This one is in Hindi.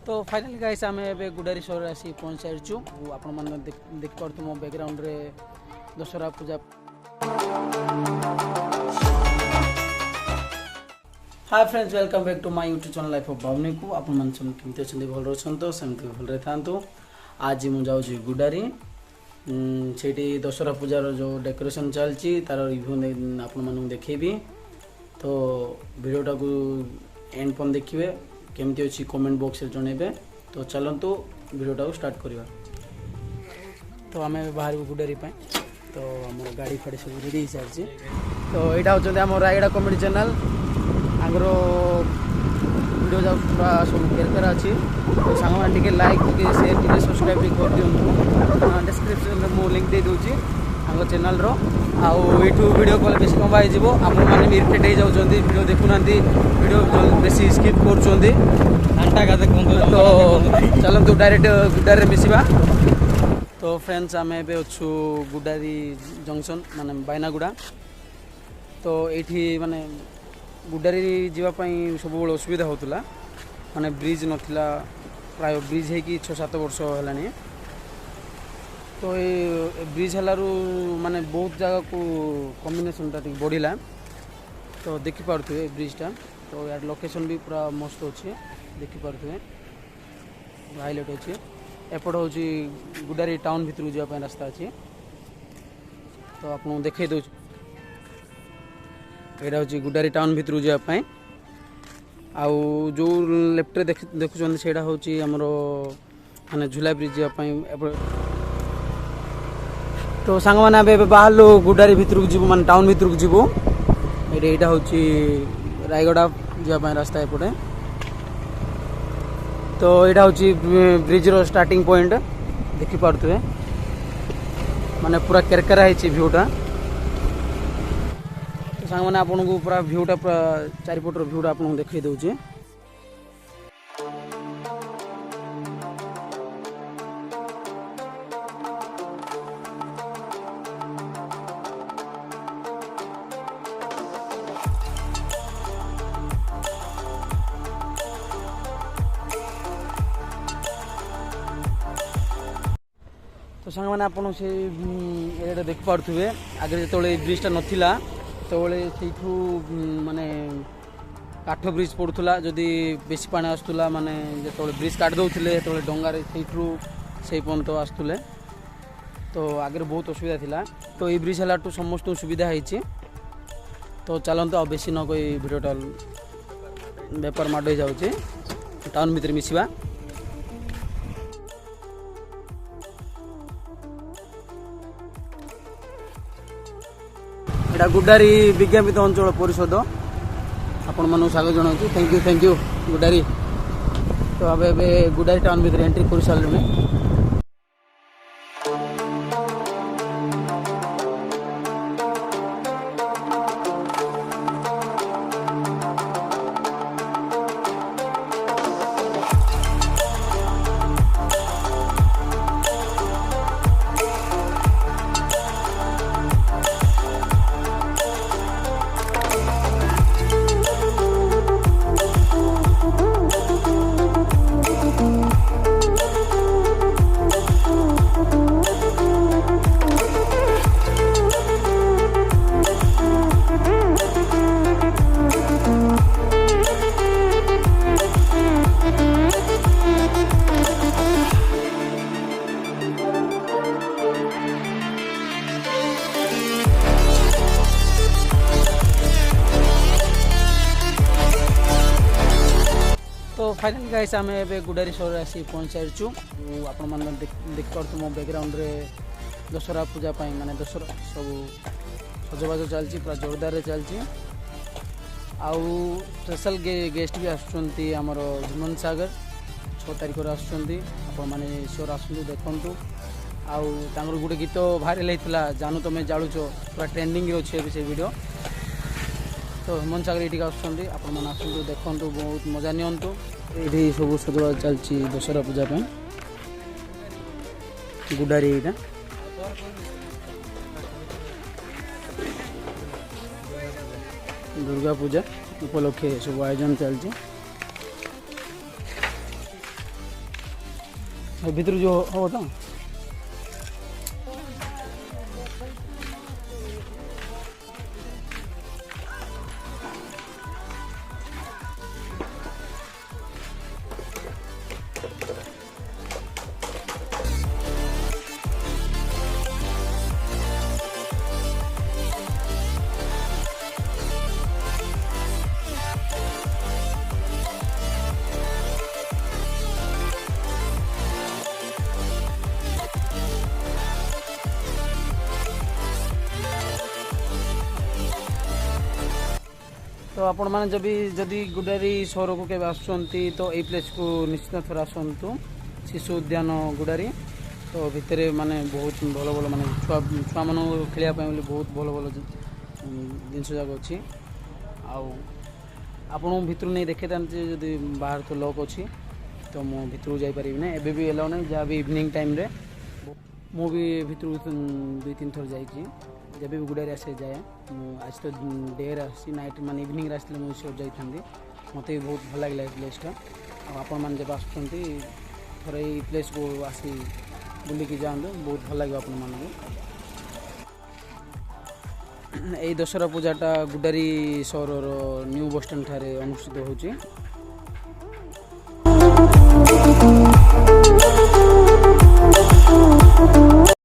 तो फाइनली गाइस आम ए गुडारी सहर आसी पहुँच सारी आपण मैंने देख पार्थ मो बैकग्राउंड रे Dussehra puja. Hi friends, welcome back to my YouTube channel life of Bhavani को आपण मन सब केमती अच्छे भल रही तो सेमती भल था। आज मुझे जाऊँगी गुडारी से दशहरा पूजार जो डेकोरेशन चलती तार रिव्यू आपण मानू देखेबी। तो वीडियोटा को एंड पन देखिए केमती अच्छी कमेंट बॉक्स जनइबे। तो चलतु वीडियोटा को स्टार्ट करवा। तो आम बाहर को गुडारी तो आम गाड़ी फाड़ी सब रेडी हो सारी। तो यहाँ हूँ आम Rayagada comedy channel Agar video जा पूरा सब केरकेरा अच्छी। तो सांग मैंने लाइक शेयर टे सब्सक्राइब भी कर दिखाँ। डिस्क्रिप्शन में मुझे लिंक दे दूँगी आम चैनल रो आठू वीडियो कल बेस कम हो आपने भी इरिटेट हो जाती वीडियो देखुना वीडियो बेस स्किप कर। तो चलतु डायरेक्ट गुडारी मिसवा। तो फ्रेंड्स आम ए अच्छु गुडारी जंक्शन माने बायनागुड़ा। तो ये माने गुडारी जावाई सब असुविधा होता माने ब्रिज नाला प्राय ब्रिज है कि 6-7 वर्ष है। तो ये ब्रिज हलारू माने बहुत जगह को कॉम्बिनेशन बढ़ला। तो देखिपे ब्रिजटा तो यार लोकेशन भी पूरा मस्त अच्छे देखिपे हाईलाइट अच्छे। एपट हूँ गुडारी टाउन भितर जावाई रास्ता अच्छे। तो आपको देखे दो यहाँ हूँ गुडारी टाउन भितर जावाई आउ जो लेफ्ट रे देखुं से हूँ आमर माने झूला ब्रिज जावाई। तो सांग मैंने अब बाहर गुडारी भितर को जीवु माने टाउन भितर को जीवु। यहाँ हूँ रायगड़ा जावाई रास्ता एपटे। तो यहाँ हूँ ब्रिज रो स्टार्टिंग पॉइंट देखिपे माने पूरा केरकेरा है भ्यूटा। तो सांग मैंने आपन को पूरा भ्यूटा पूरा चारिपटर भ्यूटा आपन देखई दउचे। तो सांग मैंने आपन से एरिया देख पारे आगे जो ब्रिजटा नाला तो माने काठ ब्रिज पड़ूला जदि बेसी पानी आसूला माने जो ब्रिज काट दौले जो डंगार से पर्यंत आसुले। तो आगे बहुत असुविधा थिला। तो ये ब्रिज है समस्त सुविधा है। तो चलते आ बेसी न कोई भिडटा बेपार माड़ हो जाऊे टाउन भीतर मिसवा। यहाँ गुडारी विज्ञापित अंचल परिषद आपण मानू स्वागत जनाऊँ। Thank you गुडारी। तो अब गुडारी टाउन भीतर एंट्री कर सारे। तो फाइनली गाइस आम ए गुडारी सहर आसी पहुँच सारी। आपण मैंने देख पार्थ मो बैकग्राउंड रे दशहरा पूजा माने दशहरा सब सजबाज चलती पूरा जोरदार चलती। आउ स्पेशल गेस्ट भी आमर हेमंत सागर 6 तारिख आसने श्योर आसतु देखु। आउ गोटे गीत भाइराल होता जानू तुम जालुच पूरा ट्रेंडिंग अच्छे से वीडियो। तो हेमंत सागर ये आसतु देखु बहुत मजा नियंतु। ये सब सजबाज चलती दशहरा पूजा गुडारी यहाँ दुर्गा पूजा उपलक्षे सब आयोजन चलती। ଭିତରୁ ଯେଉଁ ହେବ ତ तो आपण मैंने जब जदि गुडारी सहर को केवे आसुँच तो ये प्लेस को निश्चित थर आसतु शिशु उद्यान गुडारी तो भितर माने बहुत भल भल माने छुआ छुआ मान खेलने बहुत भल भल जिनस जाक अच्छी आपण भितर नहीं देखी था जब बाहर तो लॉक अच्छी तो मु भितर जापर ना एवं भी एलाउ ना जहाँ भी इवनिंग टाइम रे मु भी भितर 2-3 थर जाइए जब भी गुडारी आसे जाए आज तो डे आसी नाइट मान इवनिंग आसते मुझे सियोर जाती मत भी बहुत भल लगे प्लेसटा आपण मैंने जब आसुँच थोड़ा ये प्लेस को आसी बुलिकी जातु बहुत भल लगे आपण मानक यही दशहरा पूजाटा गुडारी सहर न्यू बस स्टैंड ठारे अनुष्ठित होची।